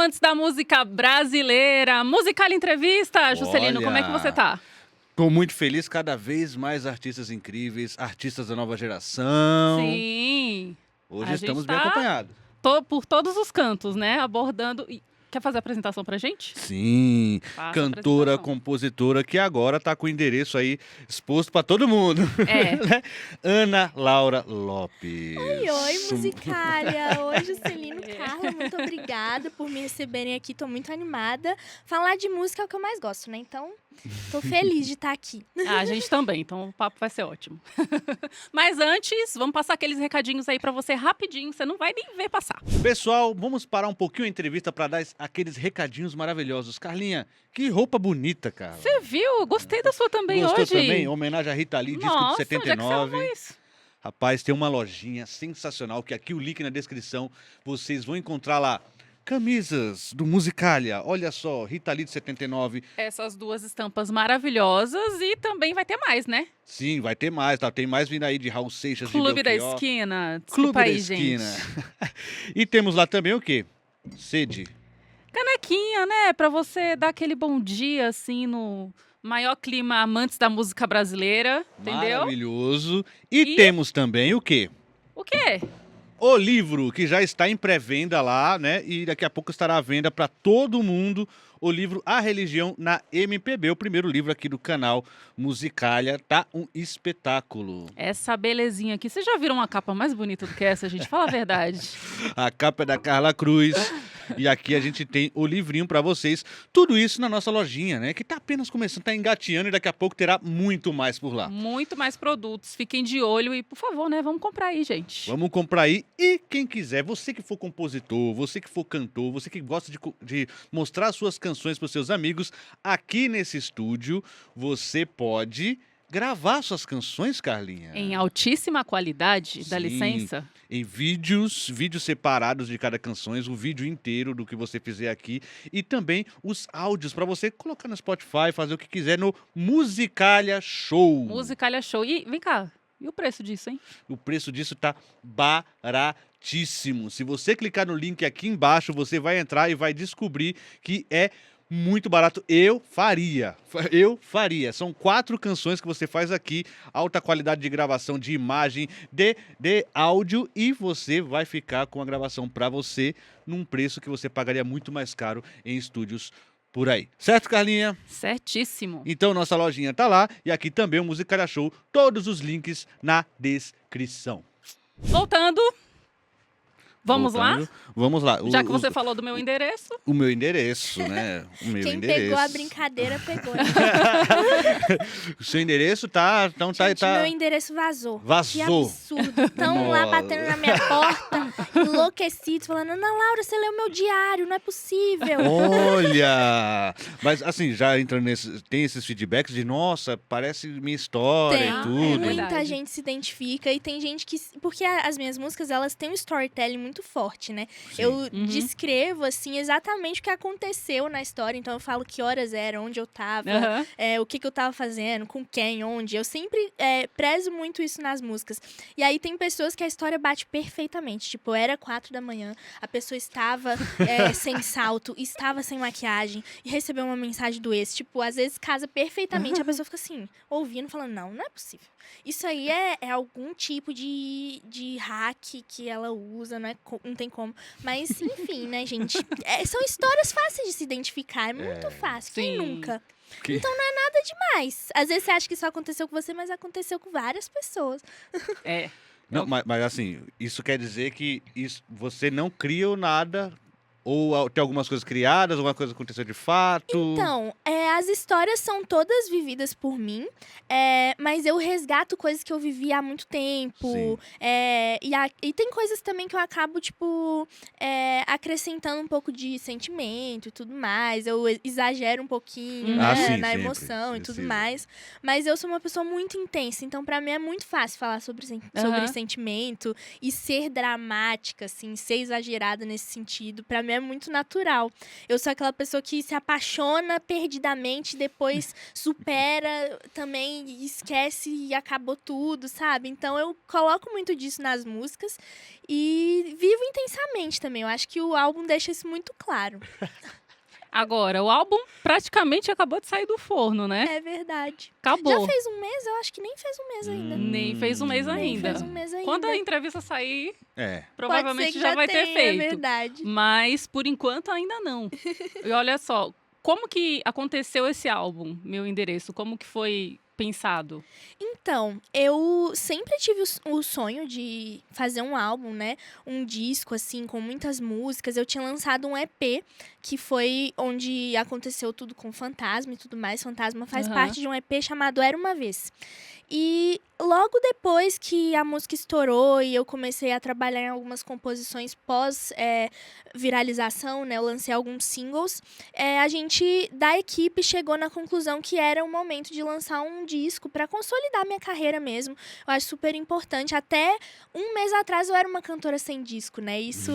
amantes da música brasileira. Musical Entrevista, Juscelino, como é que você tá? Tô muito feliz, cada vez mais artistas incríveis, artistas da nova geração. Sim. Hoje A estamos gente bem tá acompanhados. por todos os cantos, né? Abordando. Quer fazer a apresentação pra gente? Sim, Faça a cantora, apresentação. compositora, que agora tá com o endereço aí exposto pra todo mundo. É. Né? Ana Laura Lopes. Oi, Musicália! Oi, Juscelino, Carla, muito obrigada por me receberem aqui, tô muito animada. Falar de música é o que eu mais gosto, né? Então, tô feliz de estar aqui. A gente também, então o papo vai ser ótimo. Mas antes, vamos passar aqueles recadinhos aí pra você rapidinho, você não vai nem ver passar. Pessoal, vamos parar um pouquinho a entrevista pra dar aqueles recadinhos maravilhosos. Carlinha, que roupa bonita, cara. Você viu? Gostei da sua também Gostou hoje. também? Homenagem a Rita Lee, disco de Nossa, onde é que você 79. arrumou isso? Rapaz, tem uma lojinha sensacional, que aqui o link na descrição, vocês vão encontrar lá. Camisas do Musicalia, olha só, Rita Lee de 79. Essas duas estampas maravilhosas e também vai ter mais, né? Sim, vai ter mais, tá? Tem mais vindo aí de Raul Seixas, de Clube da Belchior. Esquina. Clube Desculpa da aí, Esquina. gente. E temos lá também o quê? Sede. Canequinha, né? Pra você dar aquele bom dia, assim, no maior clima amantes da música brasileira, entendeu? Maravilhoso. E E- temos também o quê? O quê? O livro, que já está em pré-venda lá, né? E daqui a pouco estará à venda para todo mundo. O livro A Religião na MPB, o primeiro livro aqui do canal Musicalia. Tá um espetáculo. Essa belezinha aqui. Vocês já viram uma capa mais bonita do que essa, gente? Fala a verdade. A capa é da Carla Cruz. E aqui a gente tem o livrinho para vocês. Tudo isso na nossa lojinha, né? Que tá apenas começando, tá engateando e daqui a pouco terá muito mais por lá. Muito mais produtos. Fiquem de olho e, por favor, né? Vamos comprar aí, gente. Vamos comprar aí. E quem quiser, você que for compositor, você que for cantor, você que gosta de mostrar suas canções para os seus amigos, aqui nesse estúdio você pode gravar suas canções, Carlinha. Em altíssima qualidade, dá Sim. licença. Em vídeos separados de cada canção, o vídeo inteiro do que você fizer aqui e também os áudios para você colocar no Spotify, fazer o que quiser no Musicalia Show. Musicalia Show. E vem cá, e o preço disso, hein? O preço disso tá baratíssimo. Se você clicar no link aqui embaixo, você vai entrar e vai descobrir que é muito barato. Eu faria. São 4 canções que você faz aqui, alta qualidade de gravação, de imagem, de áudio, e você vai ficar com a gravação para você num preço que você pagaria muito mais caro em estúdios por aí. Certo, Carlinha? Certíssimo. Então nossa lojinha tá lá e aqui também o Musicalia Show, todos os links na descrição. Voltando. Vamos Voltando, lá? Vamos lá. Já que você falou do meu endereço. O meu endereço, né? O meu Quem endereço. pegou a brincadeira, pegou. Né? O seu endereço tá... Então Gente, tá... meu endereço vazou. Vazou. Que absurdo. Estão lá Nossa. batendo na minha porta, enlouquecidos, falando: Ana Laura, você leu meu diário, não é possível. Olha! Mas assim, já entrando nesse... Tem esses feedbacks de, nossa, parece minha história Tem. e tudo. verdade. Muita gente se identifica e tem gente que... Porque as minhas músicas, elas têm um storytelling muito forte, né? Sim. Eu descrevo, assim, exatamente o que aconteceu na história. Então, eu falo que horas era, onde eu tava, Aham. o que eu tava fazendo, com quem, onde. Eu sempre prezo muito isso nas músicas. E aí, tem pessoas que a história bate perfeitamente. Tipo, era 4 da manhã, a pessoa estava sem salto, estava sem maquiagem e recebeu uma mensagem do ex. Tipo, às vezes casa perfeitamente. A pessoa fica assim, ouvindo, falando: não é possível. Isso aí é algum tipo de hack que ela usa, não tem como. Mas, enfim, né, gente? São histórias fáceis de se identificar. É muito fácil. Quem Sim. nunca? Que- Então não é nada demais. Às vezes você acha que isso aconteceu com você, mas aconteceu com várias pessoas. É. Não, mas assim, isso quer dizer que você não criou nada, ou tem algumas coisas criadas, alguma coisa aconteceu de fato? Então, as histórias são todas vividas por mim, mas eu resgato coisas que eu vivi há muito tempo. Sim. E tem coisas também que eu acabo, tipo, acrescentando um pouco de sentimento e tudo mais. Eu exagero um pouquinho, Ah, né, sim, na sempre. emoção e tudo Precisa. mais. Mas eu sou uma pessoa muito intensa, então pra mim é muito fácil falar sobre Aham. sentimento e ser dramática, assim, ser exagerada nesse sentido. Pra mim mim é muito natural. Eu sou aquela pessoa que se apaixona perdidamente, depois supera também, e esquece e acabou tudo, sabe? Então eu coloco muito disso nas músicas e vivo intensamente também. Eu acho que o álbum deixa isso muito claro. Agora, o álbum praticamente acabou de sair do forno, né? É verdade. Acabou. Já fez um mês? Eu acho que nem fez um mês ainda. Nem fez um mês Nem ainda. fez um mês ainda. Quando a entrevista sair, É. provavelmente Pode ser que já vai ter tenha, feito. É verdade. Mas, por enquanto, ainda não. E olha só, como que aconteceu esse álbum, Meu Endereço? Como que foi pensado? Então, eu sempre tive o sonho de fazer um álbum, né? Um disco, assim, com muitas músicas. Eu tinha lançado um EP, que foi onde aconteceu tudo com Fantasma e tudo mais. Fantasma faz Aham. parte de um EP chamado Era Uma Vez. E logo depois que a música estourou e eu comecei a trabalhar em algumas composições pós-viralização, né? Eu lancei alguns singles. A gente, da equipe, chegou na conclusão que era o momento de lançar um disco para consolidar minha carreira mesmo. Eu acho super importante. Até um mês atrás eu era uma cantora sem disco, né? Isso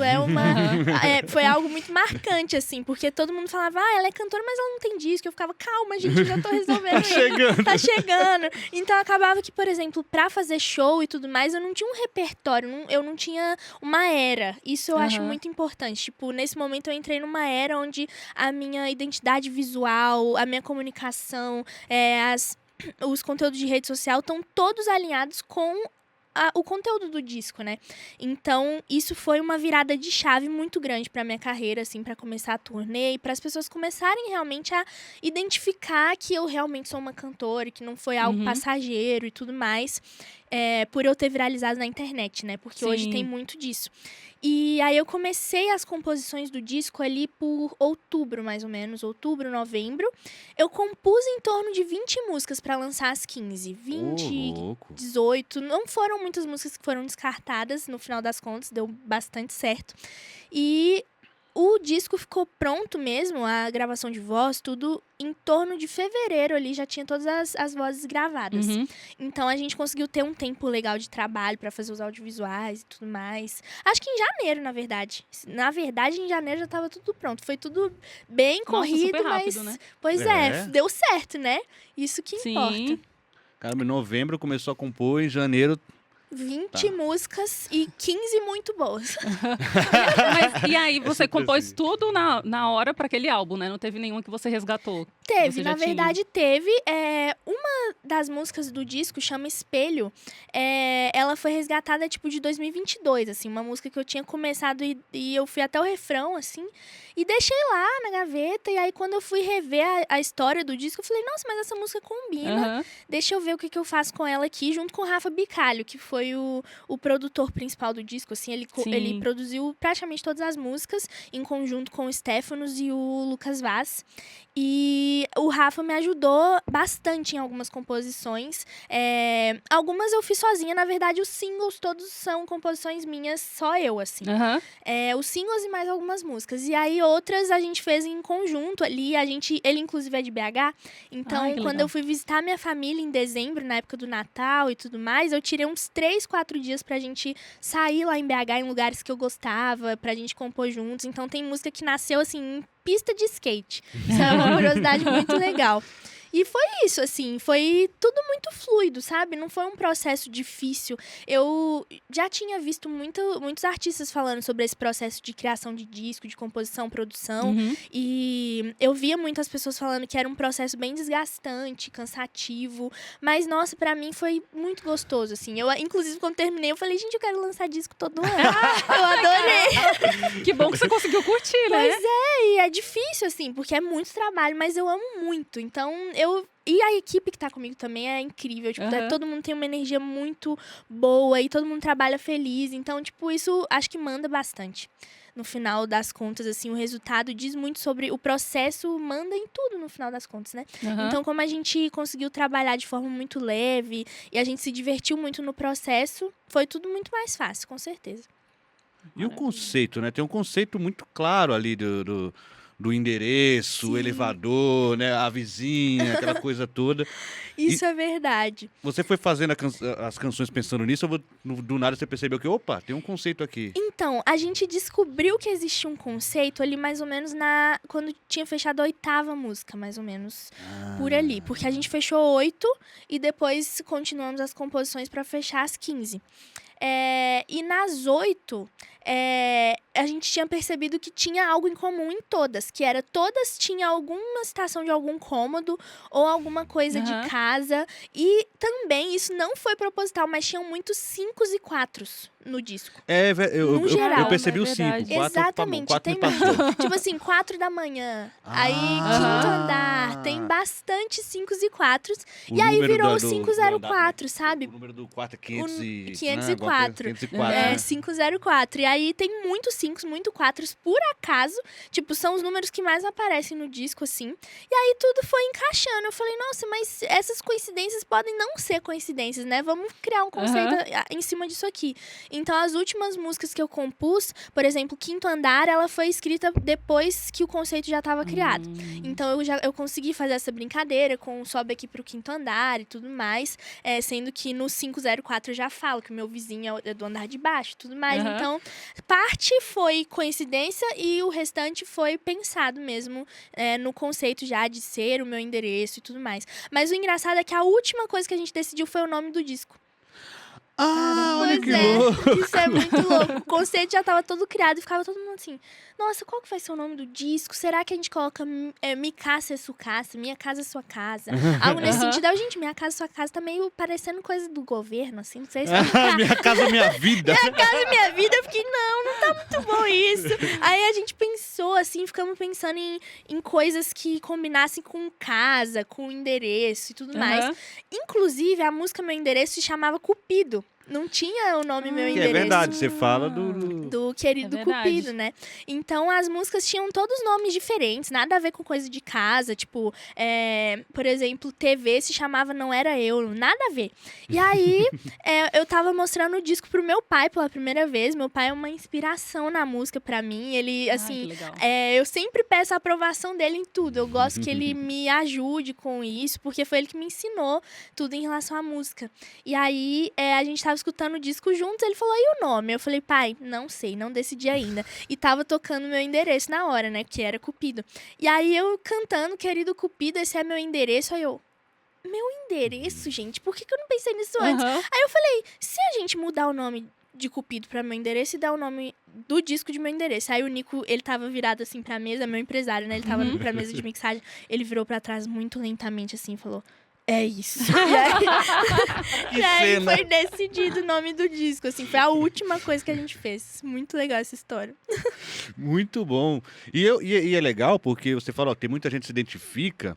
foi algo muito marcante, assim, porque todo mundo falava, ela é cantora, mas ela não tem disco. Eu ficava, calma, gente, eu já tô resolvendo isso. Chegando. Tá chegando. Então acabava que, por exemplo, pra fazer show e tudo mais, eu não tinha um repertório, eu não tinha uma era. Isso eu acho Aham. muito importante. Tipo, nesse momento eu entrei numa era onde a minha identidade visual, a minha comunicação, os conteúdos de rede social estão todos alinhados com o conteúdo do disco, né? Então, isso foi uma virada de chave muito grande pra minha carreira, assim, pra começar a turnê e para as pessoas começarem realmente a identificar que eu realmente sou uma cantora, e que não foi algo Uhum. passageiro e tudo mais, por eu ter viralizado na internet, né? Porque hoje Sim. tem muito disso. E aí eu comecei as composições do disco ali por outubro, mais ou menos, outubro, novembro. Eu compus em torno de 20 músicas pra lançar as 15. 20, Ô, louco. 18. Não foram muitas músicas que foram descartadas, no final das contas, deu bastante certo. E o disco ficou pronto mesmo, a gravação de voz, tudo em torno de fevereiro ali, já tinha todas as vozes gravadas. Uhum. Então a gente conseguiu ter um tempo legal de trabalho pra fazer os audiovisuais e tudo mais. Acho que em janeiro, na verdade. Na verdade, em janeiro já tava tudo pronto. Foi tudo bem Nossa, corrido, super mas rápido, né? pois É. deu certo, né? Isso que Sim. importa. Caramba, em novembro começou a compor, em janeiro 20 músicas e 15 muito boas. Mas, e aí, você sempre compôs assim. tudo na hora pra aquele álbum, né? Não teve nenhuma que você resgatou. Teve, Você já na tinha. verdade teve. Uma das músicas do disco chama Espelho. Ela foi resgatada, tipo, de 2022, assim. Uma música que eu tinha começado e eu fui até o refrão, assim. E deixei lá na gaveta. E aí, quando eu fui rever a história do disco, eu falei, nossa, mas essa música combina. Aham. Deixa eu ver o que eu faço com ela aqui, junto com o Rafa Bicalho, que foi o produtor principal do disco, assim, Sim. ele produziu praticamente todas as músicas, em conjunto com o Stefanos e o Lucas Vaz. E o Rafa me ajudou bastante em algumas composições. Algumas eu fiz sozinha, na verdade os singles todos são composições minhas, só eu, assim. Aham. Os singles e mais algumas músicas. E aí outras a gente fez em conjunto ali. Ele inclusive é de BH. Então, Ai, que quando legal. eu fui visitar minha família em dezembro, na época do Natal e tudo mais, eu tirei uns 3, 4 dias pra gente sair lá em BH, em lugares que eu gostava, pra gente compor juntos. Então tem música que nasceu assim, em pista de skate. Isso é uma curiosidade muito legal. E foi isso, assim, foi tudo muito fluido, sabe? Não foi um processo difícil. Eu já tinha visto muitos artistas falando sobre esse processo de criação de disco, de composição, produção. Uhum. E eu via muitas pessoas falando que era um processo bem desgastante, cansativo. Mas, nossa, pra mim foi muito gostoso, assim. Eu, inclusive, quando terminei, eu falei, gente, eu quero lançar disco todo ano. Eu adorei. Que bom que você conseguiu curtir, né? Pois e é difícil, assim, porque é muito trabalho, mas eu amo muito. Então, E a equipe que tá comigo também é incrível. Tipo, Aham. todo mundo tem uma energia muito boa e todo mundo trabalha feliz. Então, tipo, isso acho que manda bastante. No final das contas, assim, o resultado diz muito sobre o processo, manda em tudo no final das contas, né? Aham. Então, como a gente conseguiu trabalhar de forma muito leve e a gente se divertiu muito no processo, foi tudo muito mais fácil, com certeza. E o conceito, né? Tem um conceito muito claro ali do endereço, o Sim. elevador, né? A vizinha, aquela coisa toda. Isso é verdade. Você foi fazendo as canções pensando nisso ou do nada você percebeu que, opa, tem um conceito aqui? Então, a gente descobriu que existia um conceito ali mais ou menos quando tinha fechado a 8ª música, mais ou menos por ali. Porque a gente fechou 8 e depois continuamos as composições para fechar as 15. E nas 8, a gente tinha percebido que tinha algo em comum em todas, que era todas tinham alguma citação de algum cômodo ou alguma coisa de casa. E também, isso não foi proposital, mas tinham muitos 5s e 4s no disco. Eu geral, percebi é o 5. verdade. Exatamente, 4 tem me passou. tipo assim, 4 da manhã, aí Ah. 5º andar, tem bastante 5s e 4s. O E aí número virou o do 504, andar, sabe? O número do quarto é 500 e... 504. 504, É, né? 504. E aí tem muitos 5s, muito 4s, por acaso. Tipo, são os números que mais aparecem no disco, assim. E aí tudo foi encaixando. Eu falei, nossa, mas essas coincidências podem não ser coincidências, né? Vamos criar um conceito em cima disso aqui. Então, as últimas músicas que eu compus, por exemplo, 5º Andar, ela foi escrita depois que o conceito já estava criado. Então, eu consegui fazer essa brincadeira com sobe aqui pro 5º andar e tudo mais. Sendo que no 504 eu já falo que o meu vizinho é do andar de baixo e tudo mais. Então, parte foi coincidência e o restante foi pensado mesmo no conceito já de ser o meu endereço e tudo mais. Mas o engraçado é que a última coisa que a gente decidiu foi o nome do disco. Olha Pois que é, louco! isso é muito louco. O conceito já tava todo criado e ficava todo mundo assim, nossa, qual que vai ser o nome do disco? Será que a gente coloca Mi Casa é Sua Casa, Minha Casa é Sua Casa? Algo nesse sentido. Aí, gente, Minha Casa é Sua Casa tá meio parecendo coisa do governo, assim, não sei se Minha casa, minha vida. Minha Casa é Minha Vida. Eu fiquei, não tá muito bom isso. Aí a gente pensou, assim, ficamos pensando em coisas que combinassem com casa, com endereço e tudo mais. Inclusive, a música Meu Endereço se chamava Cupido. Não tinha o nome Meu Que Endereço. é verdade, você fala do Querido verdade. Cupido, né? Então, as músicas tinham todos nomes diferentes, nada a ver com coisa de casa. Tipo, por exemplo, TV se chamava Não Era Eu, nada a ver. E aí, eu tava mostrando o disco pro meu pai pela primeira vez. Meu pai é uma inspiração na música pra mim. Ele, assim, que legal. eu sempre peço a aprovação dele em tudo. Eu gosto que ele me ajude com isso, porque foi ele que me ensinou tudo em relação à música. E aí, a gente tava escutando o disco juntos, ele falou, e o nome? Eu falei, pai, não sei, não decidi ainda. E tava tocando Meu Endereço na hora, né, que era Cupido. E aí eu cantando, querido Cupido, esse é meu endereço. Aí eu, meu endereço, gente? Por que eu não pensei nisso antes? Aí eu falei, se a gente mudar o nome de Cupido pra Meu Endereço e dar o nome do disco de Meu Endereço. Aí o Nico, ele tava virado assim pra mesa, meu empresário, né, ele tava pra mesa de mixagem, ele virou pra trás muito lentamente assim e falou, é isso. E aí cena. foi decidido o nome do disco, assim, foi a última coisa que a gente fez. Muito legal essa história. Muito bom. E é legal porque você fala, ó, tem muita gente que se identifica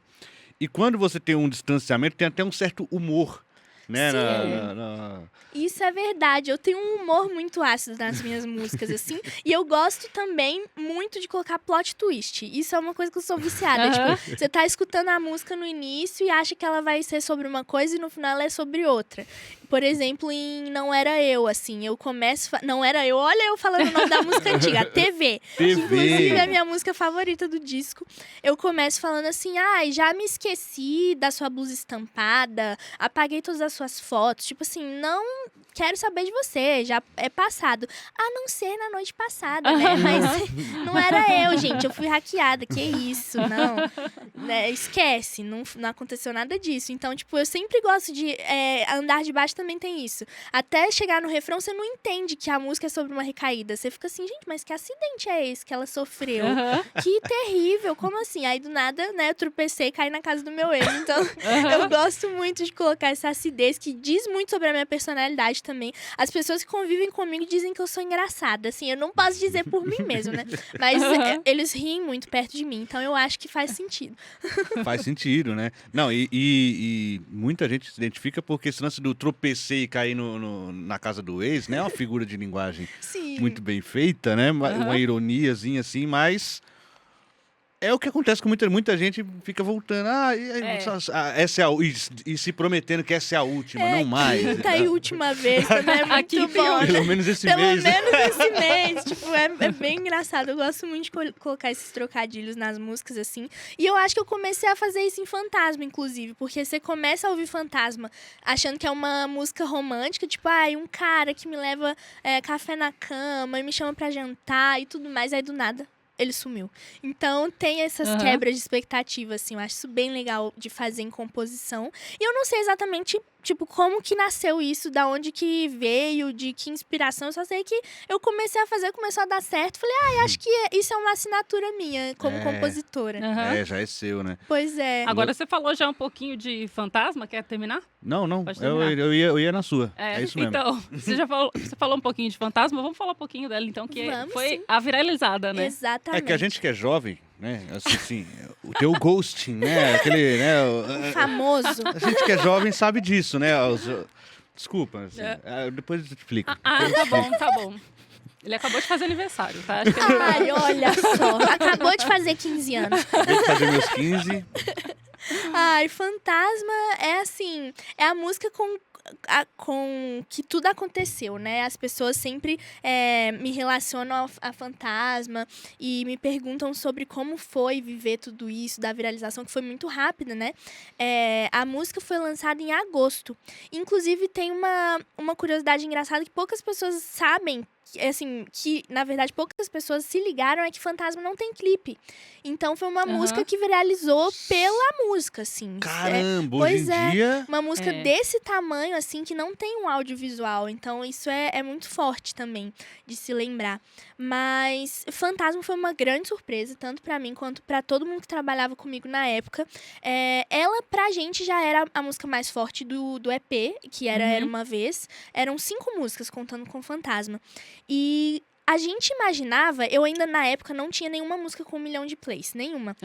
e quando você tem um distanciamento, tem até um certo humor, né? Sim. Isso é verdade. Eu tenho um humor muito ácido nas minhas músicas, assim. E eu gosto também muito de colocar plot twist. Isso é uma coisa que eu sou viciada. Tipo, você tá escutando a música no início e acha que ela vai ser sobre uma coisa e no final ela é sobre outra. Por exemplo, em Não Era Eu, assim, eu começo... Não Era Eu, olha eu falando o nome da música antiga, a TV. Que, inclusive, é a minha música favorita do disco. Eu começo falando assim, já me esqueci da sua blusa estampada, apaguei todas as suas fotos. Tipo assim, não quero saber de você, já é passado. A não ser na noite passada, né? Mas não era eu, gente, eu fui hackeada, que isso, não. Né? Esquece, não aconteceu nada disso. Então, tipo, eu sempre gosto de... Andar de Baixo também tem isso. Até chegar no refrão, você não entende que a música é sobre uma recaída. Você fica assim, gente, mas que acidente é esse que ela sofreu? Que terrível, como assim? Aí, do nada, né, eu tropecei e caí na casa do meu ex. Então, eu gosto muito de colocar essa acidez que diz muito sobre a minha personalidade também. As pessoas que convivem comigo dizem que eu sou engraçada. Assim, eu não posso dizer por mim mesmo, né? Mas eles riem muito perto de mim. Então, eu acho que faz sentido. Faz sentido, né? Não, e muita gente se identifica porque esse lance do tropecei e cair na casa do ex, né? É uma figura de linguagem Sim. muito bem feita, né? Uma ironiazinha assim, mas É o que acontece com muita gente, fica voltando. Essa é e se prometendo que essa é a última, não mais. Quinta e última vez também é muito Aqui bom, né? Pelo menos esse Pelo mês. né? menos esse mês. Tipo, é bem engraçado. Eu gosto muito de colocar esses trocadilhos nas músicas, assim. E eu acho que eu comecei a fazer isso em Fantasma, inclusive. Porque você começa a ouvir Fantasma achando que é uma música romântica. Tipo, um cara que me leva café na cama e me chama pra jantar e tudo mais. Aí, do nada, ele sumiu. Então, tem essas quebras de expectativa, assim. Eu acho isso bem legal de fazer em composição. E eu não sei exatamente, tipo, como que nasceu isso, da onde que veio, de que inspiração. Eu só sei que eu comecei a fazer, começou a dar certo. Falei, acho que isso é uma assinatura minha, como compositora. Aham. Já é seu, né? Pois é. Agora você falou já um pouquinho de Fantasma, quer terminar? Não, Pode eu, terminar. eu ia na sua. É isso mesmo. Então, você falou um pouquinho de Fantasma, vamos falar um pouquinho dela, então, que Vamos, foi sim. a viralizada, né? Exatamente. É que a gente que é jovem, né? Assim, o teu ghosting, né? Aquele, né? Famoso. A gente que é jovem sabe disso, né? Desculpa, assim, depois eu te explico. Tá bom. Ele acabou de fazer aniversário, tá? Acho que Ai, olha só. Acabou de fazer 15 anos. Acabei de fazer meus 15. Ai, Fantasma é assim, é a música com que tudo aconteceu, né? As pessoas sempre me relacionam a Fantasma e me perguntam sobre como foi viver tudo isso, da viralização, que foi muito rápida, né? A música foi lançada em agosto. Inclusive, tem uma curiosidade engraçada que poucas pessoas sabem, assim, que, na verdade, poucas pessoas se ligaram é que Fantasma não tem clipe. Então, foi uma música que viralizou pela música, assim. Caramba, pois hoje em dia... Uma música desse tamanho, assim, que não tem um audiovisual. Então, isso é muito forte também de se lembrar. Mas Fantasma foi uma grande surpresa, tanto pra mim quanto pra todo mundo que trabalhava comigo na época. Ela, pra gente, já era a música mais forte do EP, que era Uma Vez. Eram 5 músicas, contando com Fantasma. E a gente imaginava, eu ainda na época não tinha nenhuma música com 1 milhão de plays, nenhuma.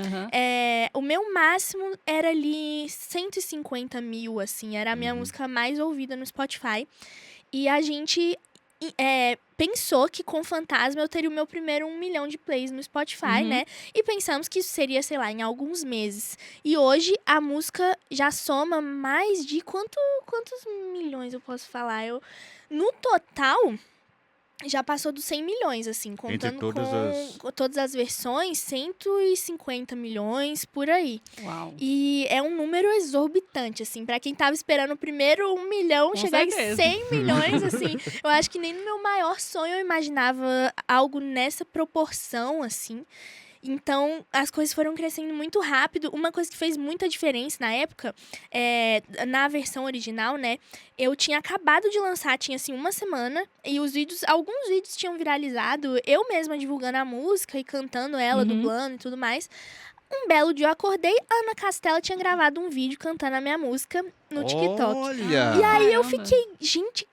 O meu máximo era ali 150 mil, assim, era a minha música mais ouvida no Spotify. E a gente pensou que com Fantasma eu teria o meu primeiro 1 milhão de plays no Spotify, né? E pensamos que isso seria, sei lá, em alguns meses. E hoje a música já soma mais de quantos milhões eu posso falar? No total, já passou dos 100 milhões, assim, contando com todas as versões, 150 milhões, por aí. Uau. E é um número exorbitante, assim, pra quem tava esperando o primeiro 1 milhão, Com chegar certeza. em 100 milhões, assim, eu acho que nem no meu maior sonho eu imaginava algo nessa proporção, assim. Então, as coisas foram crescendo muito rápido. Uma coisa que fez muita diferença na época, na versão original, né? Eu tinha acabado de lançar, tinha assim, 1 semana. E alguns vídeos tinham viralizado. Eu mesma divulgando a música e cantando ela, dublando e tudo mais. Um belo dia eu acordei, Ana Castela tinha gravado um vídeo cantando a minha música no TikTok. Olha! E aí eu Caramba. fiquei, gente,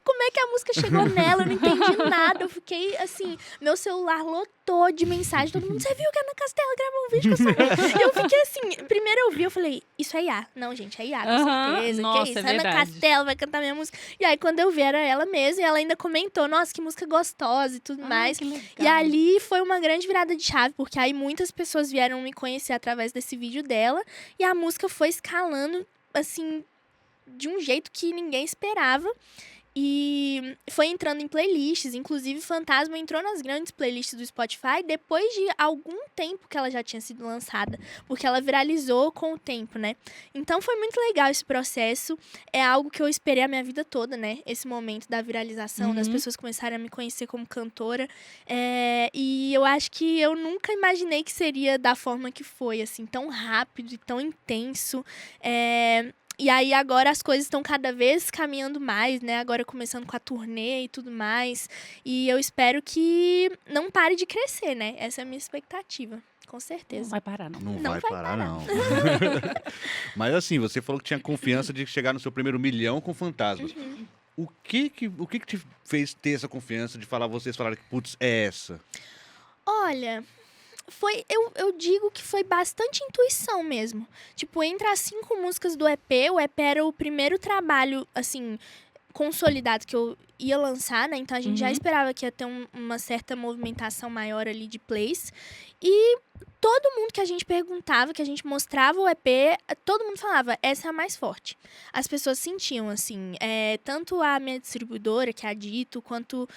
como é que a música chegou nela? Eu não entendi nada. Eu fiquei, assim, meu celular lotou de mensagem. Todo mundo, você viu que a Ana Castela gravou um vídeo com a sua música? Eu fiquei assim, primeiro eu vi, eu falei, isso é IA. Não, gente, é IA, com certeza. Nossa, que é isso? é Ana verdade. Castela vai cantar minha música. E aí, quando eu vi, era ela mesma. E ela ainda comentou, nossa, que música gostosa e tudo mais. Que legal. E ali foi uma grande virada de chave, porque aí muitas pessoas vieram me conhecer através desse vídeo dela. E a música foi escalando, assim, de um jeito que ninguém esperava. E foi entrando em playlists, inclusive Fantasma entrou nas grandes playlists do Spotify depois de algum tempo que ela já tinha sido lançada, porque ela viralizou com o tempo, né? Então foi muito legal esse processo, é algo que eu esperei a minha vida toda, né? Esse momento da viralização, das pessoas começarem a me conhecer como cantora, e eu acho que eu nunca imaginei que seria da forma que foi, assim, tão rápido e tão intenso, E aí agora as coisas estão cada vez caminhando mais, né? Agora começando com a turnê e tudo mais. E eu espero que não pare de crescer, né? Essa é a minha expectativa, com Não certeza. vai parar, não. Não Não vai vai parar, não. Mas assim, você falou que tinha confiança de chegar no seu primeiro 1 milhão com Fantasmas. O que te fez ter essa confiança de vocês falaram que, putz, é essa? Olha, eu digo que foi bastante intuição mesmo. Tipo, entre as 5 músicas do EP, o EP era o primeiro trabalho, assim, consolidado que eu ia lançar, né? Então a gente já esperava que ia ter uma certa movimentação maior ali de plays. E todo mundo que a gente perguntava, que a gente mostrava o EP, todo mundo falava, essa é a mais forte. As pessoas sentiam, assim, tanto a minha distribuidora, que é a Dito, quanto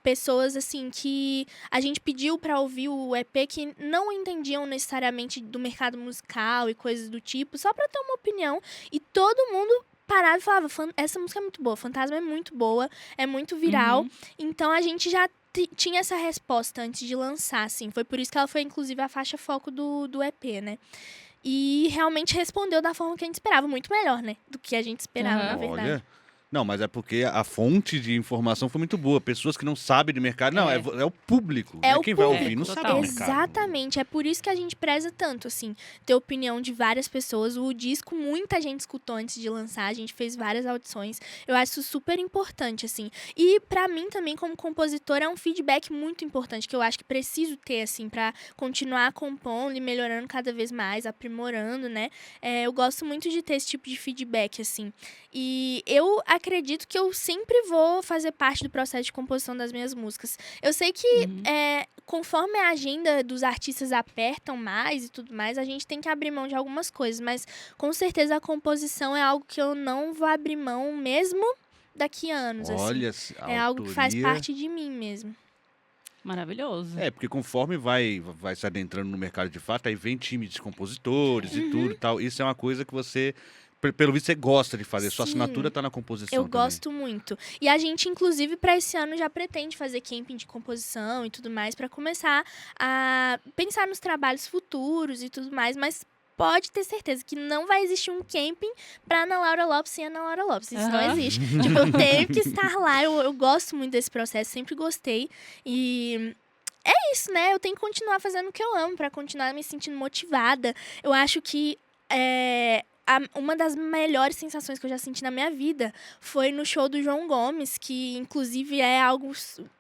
pessoas, assim, que a gente pediu pra ouvir o EP que não entendiam necessariamente do mercado musical e coisas do tipo, só pra ter uma opinião. E todo mundo parava e falava, essa música é muito boa, Fantasma é muito boa, é muito viral. Então a gente já tinha essa resposta antes de lançar, assim. Foi por isso que ela foi, inclusive, a faixa foco do EP, né? E realmente respondeu da forma que a gente esperava. Muito melhor, né? Do que a gente esperava, na verdade. Olha, não, mas é porque a fonte de informação foi muito boa. Pessoas que não sabem de mercado. Não, é o público. É o quem vai público. ouvir não sabe Total. do mercado. Exatamente. É por isso que a gente preza tanto, assim, ter opinião de várias pessoas. O disco, muita gente escutou antes de lançar. A gente fez várias audições. Eu acho isso super importante, assim. E pra mim também, como compositora, é um feedback muito importante, que eu acho que preciso ter, assim, pra continuar compondo e melhorando cada vez mais, aprimorando, né? Eu gosto muito de ter esse tipo de feedback, assim. E eu acredito que eu sempre vou fazer parte do processo de composição das minhas músicas. Eu sei que conforme a agenda dos artistas apertam mais e tudo mais, a gente tem que abrir mão de algumas coisas, mas com certeza a composição é algo que eu não vou abrir mão mesmo daqui a anos, assim. Olha, É algo que faz parte de mim mesmo. Maravilhoso. Porque conforme vai se adentrando no mercado de fato, aí vem time de compositores e tudo e tal. Isso é uma coisa que você, pelo visto, você gosta de fazer. Sua Sim. assinatura tá na composição Eu também. gosto muito. E a gente, inclusive, para esse ano já pretende fazer camping de composição e tudo mais, para começar a pensar nos trabalhos futuros e tudo mais, mas pode ter certeza que não vai existir um camping pra Ana Laura Lopes sem Ana Laura Lopes. Isso não existe. Tipo, eu tenho que estar lá. Eu gosto muito desse processo, sempre gostei. E é isso, né? Eu tenho que continuar fazendo o que eu amo, pra continuar me sentindo motivada. Eu acho que uma das melhores sensações que eu já senti na minha vida foi no show do João Gomes, que inclusive é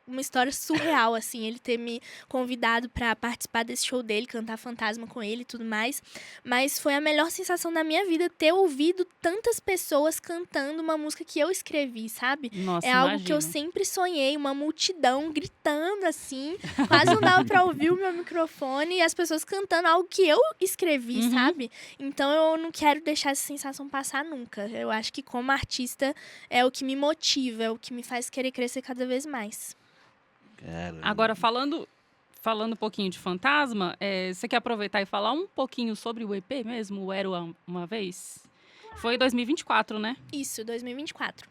uma história surreal, assim, ele ter me convidado pra participar desse show dele, cantar Fantasma com ele e tudo mais. Mas foi a melhor sensação da minha vida ter ouvido tantas pessoas cantando uma música que eu escrevi, sabe? Nossa, Algo que eu imagino. sempre sonhei, uma multidão gritando assim, quase não dava pra ouvir o meu microfone e as pessoas cantando algo que eu escrevi, sabe? Então eu não quero deixar essa sensação passar nunca. Eu acho que como artista é o que me motiva, é o que me faz querer crescer cada vez mais. Caramba. Agora, falando um pouquinho de Fantasma, você quer aproveitar e falar um pouquinho sobre o EP mesmo, o Era Uma Vez? Foi em 2024, né? Isso, 2024.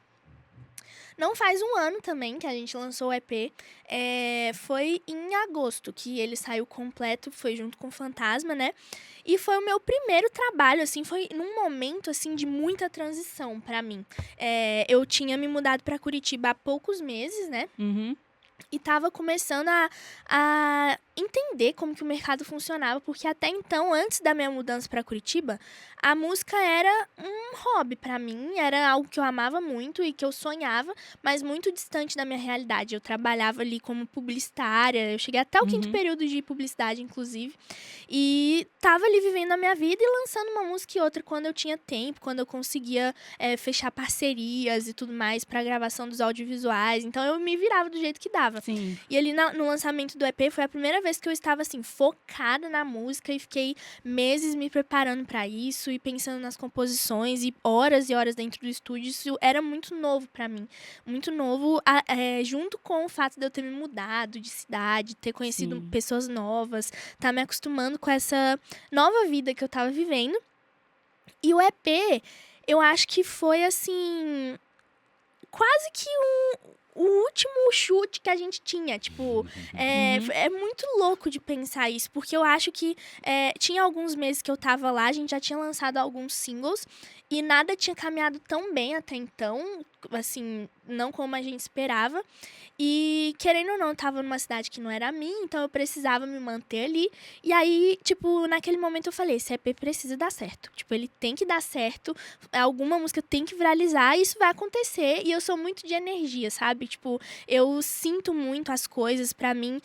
Não faz um ano também que a gente lançou o EP. Foi em agosto que ele saiu completo, foi junto com Fantasma, né? E foi o meu primeiro trabalho, assim, foi num momento, assim, de muita transição pra mim. Eu tinha me mudado pra Curitiba há poucos meses, né? E tava começando a entender como que o mercado funcionava, porque até então, antes da minha mudança para Curitiba, a música era um hobby para mim, era algo que eu amava muito e que eu sonhava, mas muito distante da minha realidade. Eu trabalhava ali como publicitária, eu cheguei até o quinto período de publicidade, inclusive, e tava ali vivendo a minha vida e lançando uma música e outra quando eu tinha tempo, quando eu conseguia fechar parcerias e tudo mais para gravação dos audiovisuais. Então eu me virava do jeito que dava. Sim. E ali no lançamento do EP foi a primeira vez que eu estava assim focada na música e fiquei meses me preparando para isso e pensando nas composições e horas dentro do estúdio. Isso era muito novo para mim, muito novo, junto com o fato de eu ter me mudado de cidade, ter conhecido Sim. pessoas novas, tá me acostumando com essa nova vida que eu tava vivendo. E o EP, eu acho que foi assim quase que o último chute que a gente tinha, tipo, é muito louco de pensar isso, porque eu acho que tinha alguns meses que eu tava lá, a gente já tinha lançado alguns singles, e nada tinha caminhado tão bem até então, assim, não como a gente esperava, e querendo ou não, eu tava numa cidade que não era a minha, então eu precisava me manter ali, e aí, tipo, naquele momento eu falei, esse EP precisa dar certo, tipo, ele tem que dar certo, alguma música tem que viralizar, e isso vai acontecer, e eu sou muito de energia, sabe? Tipo, eu sinto muito as coisas, pra mim,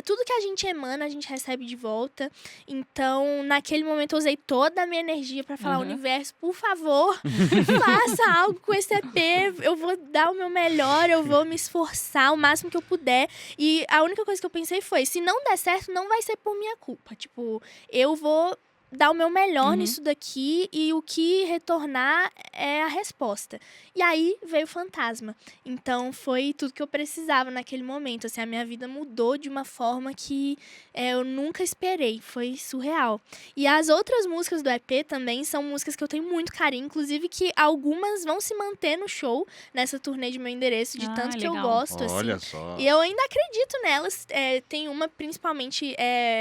tudo que a gente emana, a gente recebe de volta. Então, naquele momento, eu usei toda a minha energia pra falar, universo, por favor, faça algo com esse EP. Eu vou dar o meu melhor, eu vou me esforçar o máximo que eu puder. E a única coisa que eu pensei foi, se não der certo, não vai ser por minha culpa. Tipo, eu vou dar o meu melhor nisso daqui e o que retornar é a resposta. E aí veio o Fantasma. Então foi tudo que eu precisava naquele momento. Assim, a minha vida mudou de uma forma que eu nunca esperei. Foi surreal. E as outras músicas do EP também são músicas que eu tenho muito carinho. Inclusive que algumas vão se manter no show, nessa turnê de Meu Endereço, de tanto que eu legal. gosto. Olha assim. só. E eu ainda acredito nelas. Tem uma, principalmente,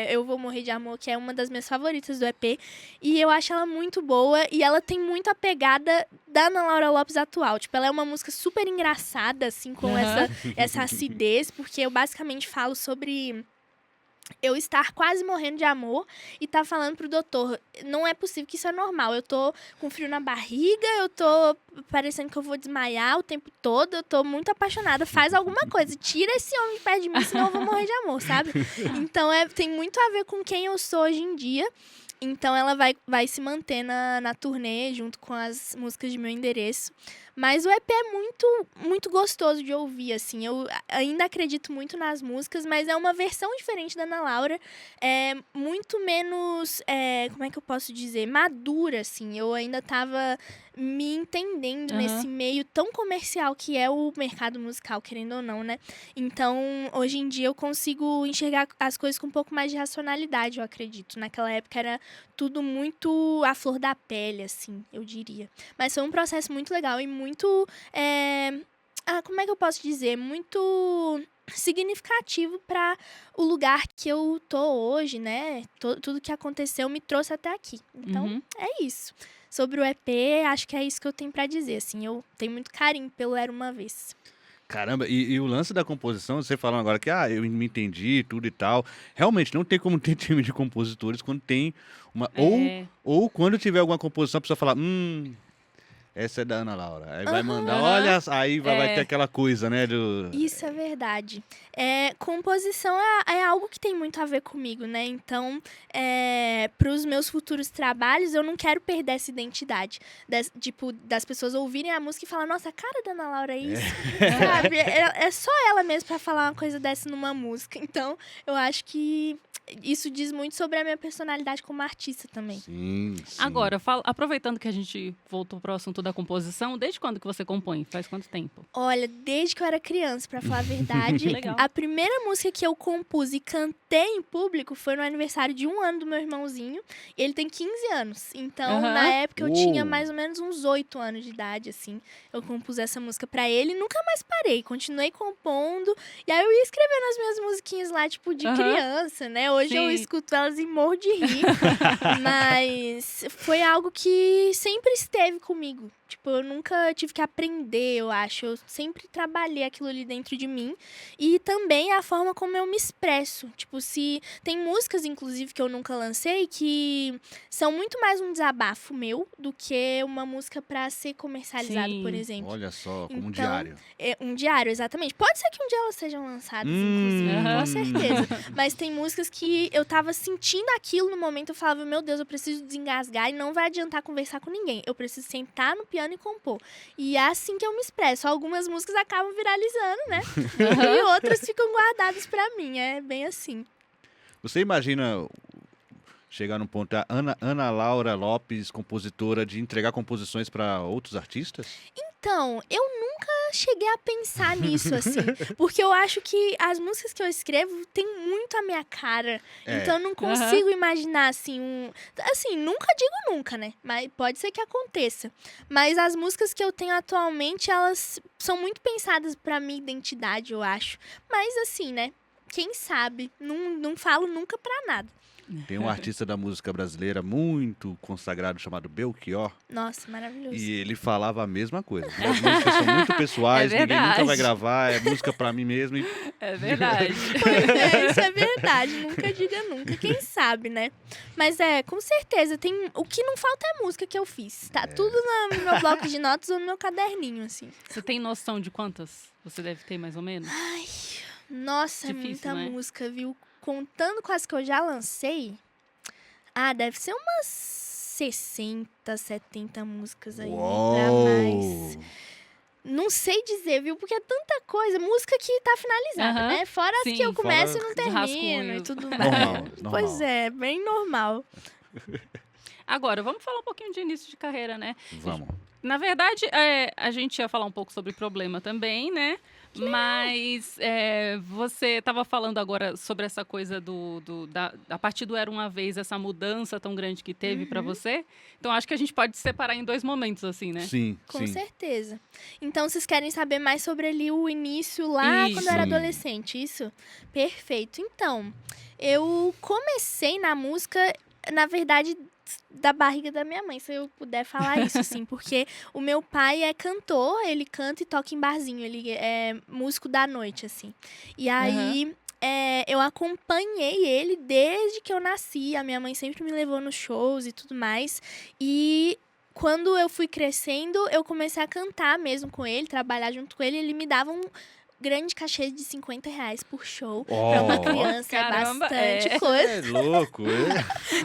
Eu Vou Morrer de Amor, que é uma das minhas favoritas do EP. E eu acho ela muito boa. E ela tem muito a pegada da Ana Laura Lopes atual. Tipo, ela é uma música super engraçada, assim, com essa acidez. Porque eu basicamente falo sobre eu estar quase morrendo de amor e tá falando pro doutor, não é possível que isso é normal. Eu tô com frio na barriga, eu tô parecendo que eu vou desmaiar o tempo todo, eu tô muito apaixonada. Faz alguma coisa, tira esse homem de perto de mim, senão eu vou morrer de amor, sabe? Então tem muito a ver com quem eu sou hoje em dia. Então ela vai se manter na turnê, junto com as músicas de Meu Endereço. Mas o EP é muito, muito gostoso de ouvir, assim. Eu ainda acredito muito nas músicas, mas é uma versão diferente da Ana Laura. É muito menos, como é que eu posso dizer? Madura, assim. Eu ainda tava me entendendo nesse meio tão comercial que é o mercado musical, querendo ou não, né? Então, hoje em dia eu consigo enxergar as coisas com um pouco mais de racionalidade, eu acredito. Naquela época era tudo muito à flor da pele, assim, eu diria. Mas foi um processo muito legal e muito, como é que eu posso dizer? Muito significativo para o lugar que eu tô hoje, né? Tudo que aconteceu me trouxe até aqui. Então, é isso. Sobre o EP, acho que é isso que eu tenho pra dizer, assim. Eu tenho muito carinho pelo Era Uma Vez. Caramba, e o lance da composição, você falando agora que eu me entendi, tudo e tal. Realmente, não tem como ter time de compositores quando tem uma. Ou quando tiver alguma composição, a pessoa falar, essa é da Ana Laura. Aí vai mandar, olha, aí vai ter aquela coisa, né? Isso é verdade. Composição é algo que tem muito a ver comigo, né? Então, para os meus futuros trabalhos, eu não quero perder essa identidade. Das pessoas ouvirem a música e falar, nossa, a cara da Ana Laura é isso. Sabe? É só ela mesmo para falar uma coisa dessa numa música. Então, eu acho que isso diz muito sobre a minha personalidade como artista também. Sim. Agora, aproveitando que a gente voltou pro assunto da composição, desde quando que você compõe? Faz quanto tempo? Olha, desde que eu era criança, pra falar a verdade. Legal. A primeira música que eu compus e cantei em público foi no aniversário de 1 ano do meu irmãozinho. E ele tem 15 anos. Então, na época, eu tinha mais ou menos uns 8 anos de idade, assim. Eu compus essa música pra ele e nunca mais parei. Continuei compondo. E aí, eu ia escrevendo as minhas musiquinhas lá, tipo, de criança, né? Hoje eu escuto elas e morro de rir. Mas foi algo que sempre esteve comigo. Tipo, eu nunca tive que aprender, eu acho. Eu sempre trabalhei aquilo ali dentro de mim. E também a forma como eu me expresso. Tipo, tem músicas, inclusive, que eu nunca lancei, que são muito mais um desabafo meu do que uma música pra ser comercializada, por exemplo. Olha só, como um Então, diário. Um diário, exatamente. Pode ser que um dia elas sejam lançadas, inclusive, com certeza. Mas tem músicas que eu tava sentindo aquilo no momento, eu falava, meu Deus, eu preciso desengasgar e não vai adiantar conversar com ninguém. Eu preciso sentar no piano e compor. E é assim que eu me expresso. Algumas músicas acabam viralizando, né? E outras ficam guardadas pra mim. É bem assim. Você imagina chegar num ponto, a Ana Laura Lopes, compositora, de entregar composições para outros artistas? Então, eu nunca cheguei a pensar nisso, assim. Porque eu acho que as músicas que eu escrevo têm muito a minha cara. Então, eu não consigo imaginar, assim, Assim, nunca digo nunca, né? Mas pode ser que aconteça. Mas as músicas que eu tenho atualmente, elas são muito pensadas pra minha identidade, eu acho. Mas, assim, né? Quem sabe? Não falo nunca pra nada. Tem um artista da música brasileira muito consagrado chamado Belchior. Nossa, maravilhoso. E ele falava a mesma coisa. As músicas são muito pessoais, ninguém nunca vai gravar, é música pra mim mesmo. É verdade. Pois isso é verdade. Nunca diga nunca. Quem sabe, né? Mas com certeza, o que não falta é música que eu fiz. Tá tudo no meu bloco de notas ou no meu caderninho, assim. Você tem noção de quantas você deve ter, mais ou menos? Ai, Nossa, Difícil, é muita né? música, viu? Contando com as que eu já lancei, deve ser umas 60, 70 músicas aí, pra mais. Uou! Não sei dizer, viu? Porque é tanta coisa. Música que tá finalizada, Aham, né? Fora as que eu sim. começo Fora e não os termino e rascunhos. tudo mais. Normal, Pois normal. é, bem normal. Agora, vamos falar um pouquinho de início de carreira, né? Vamos. Na verdade, a gente ia falar um pouco sobre problema também, né? Mas você estava falando agora sobre essa coisa a partir do Era Uma Vez, essa mudança tão grande que teve para você. Então, acho que a gente pode separar em 2 momentos, assim, né? Sim, Com sim. certeza. Então, vocês querem saber mais sobre ali o início lá quando eu era Isso. adolescente, isso? Perfeito. Então, eu comecei na música, na verdade, da barriga da minha mãe, se eu puder falar isso, assim, porque o meu pai é cantor, ele canta e toca em barzinho, ele é músico da noite, assim. E aí, eu acompanhei ele desde que eu nasci, a minha mãe sempre me levou nos shows e tudo mais, e quando eu fui crescendo, eu comecei a cantar mesmo com ele, trabalhar junto com ele, ele me dava um grande cachê de R$ 50 por show. Pra uma Ó, criança caramba, é bastante é. coisa. é louco.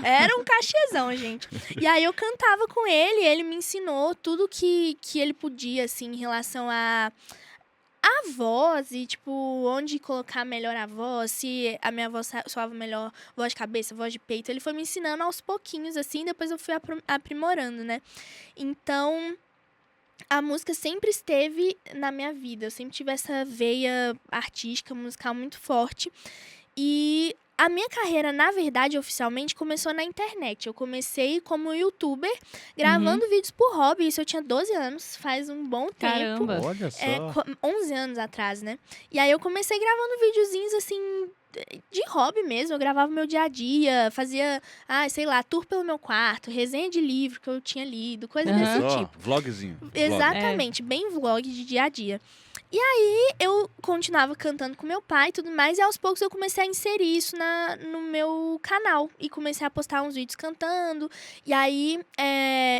Era um cachezão, gente. E aí eu cantava com ele, ele me ensinou tudo que ele podia, assim, em relação a voz e, tipo, onde colocar melhor a voz, se a minha voz soava melhor, voz de cabeça, voz de peito. Ele foi me ensinando aos pouquinhos, assim, depois eu fui aprimorando, né? Então, a música sempre esteve na minha vida. Eu sempre tive essa veia artística, musical muito forte. E a minha carreira, na verdade, oficialmente, começou na internet. Eu comecei como youtuber, gravando vídeos por hobby. Isso eu tinha 12 anos, faz um bom tempo. Caramba. Olha só. 11 anos atrás, né? E aí eu comecei gravando videozinhos, assim, de hobby mesmo. Eu gravava meu dia a dia, fazia, sei lá, tour pelo meu quarto, resenha de livro que eu tinha lido, coisa Aham. desse Só, tipo. vlogzinho. Vlog. Exatamente, bem vlog de dia a dia. E aí eu continuava cantando com meu pai e tudo mais, e aos poucos eu comecei a inserir isso no meu canal. E comecei a postar uns vídeos cantando, e aí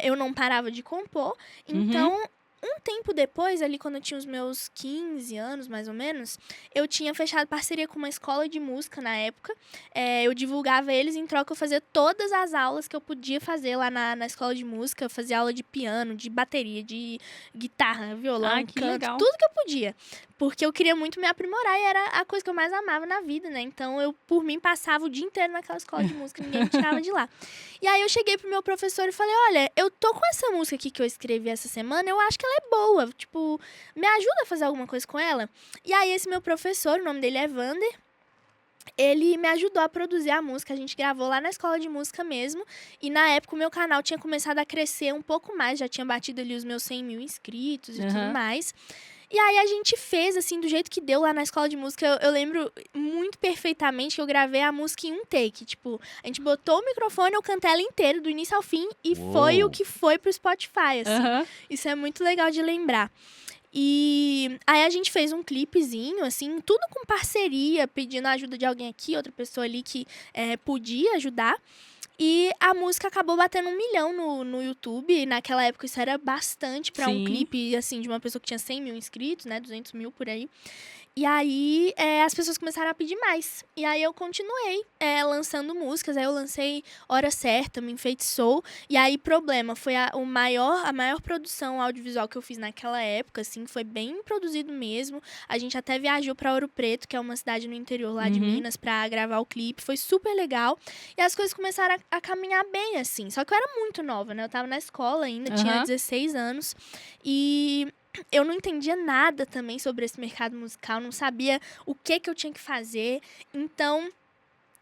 eu não parava de compor. Então, um tempo depois, ali quando eu tinha os meus 15 anos, mais ou menos, eu tinha fechado parceria com uma escola de música na época. Eu divulgava eles, em troca eu fazia todas as aulas que eu podia fazer lá na escola de música. Eu fazia aula de piano, de bateria, de guitarra, violão, Ai, que canto, legal. tudo que eu podia. Porque eu queria muito me aprimorar e era a coisa que eu mais amava na vida, né? Então, eu, por mim, passava o dia inteiro naquela escola de música, ninguém me tirava de lá. E aí, eu cheguei pro meu professor e falei, olha, eu tô com essa música aqui que eu escrevi essa semana, eu acho que ela é boa, tipo, me ajuda a fazer alguma coisa com ela? E aí, esse meu professor, o nome dele é Vander, ele me ajudou a produzir a música, a gente gravou lá na escola de música mesmo, e na época o meu canal tinha começado a crescer um pouco mais, já tinha batido ali os meus 100 mil inscritos e tudo mais. E aí a gente fez, assim, do jeito que deu lá na escola de música. Eu lembro muito perfeitamente que eu gravei a música em um take. Tipo, a gente botou o microfone, eu cantei ela inteira, do início ao fim, e foi o que foi pro Spotify, assim. Isso é muito legal de lembrar. E aí a gente fez um clipezinho, assim, tudo com parceria, pedindo a ajuda de alguém aqui, outra pessoa ali que podia ajudar. E a música acabou batendo 1 milhão no YouTube. Naquela época isso era bastante pra um Sim. clipe, assim, de uma pessoa que tinha 100 mil inscritos, né? 200 mil por aí. E aí as pessoas começaram a pedir mais. E aí eu continuei lançando músicas. Aí eu lancei Hora Certa, Me Enfeitiçou. E aí, problema, foi a maior produção audiovisual que eu fiz naquela época, assim. Foi bem produzido mesmo. A gente até viajou pra Ouro Preto, que é uma cidade no interior lá de Minas, pra gravar o clipe. Foi super legal. E as coisas começaram a caminhar bem, assim. Só que eu era muito nova, né? Eu tava na escola ainda, tinha 16 anos. E eu não entendia nada também sobre esse mercado musical, não sabia o que eu tinha que fazer. Então,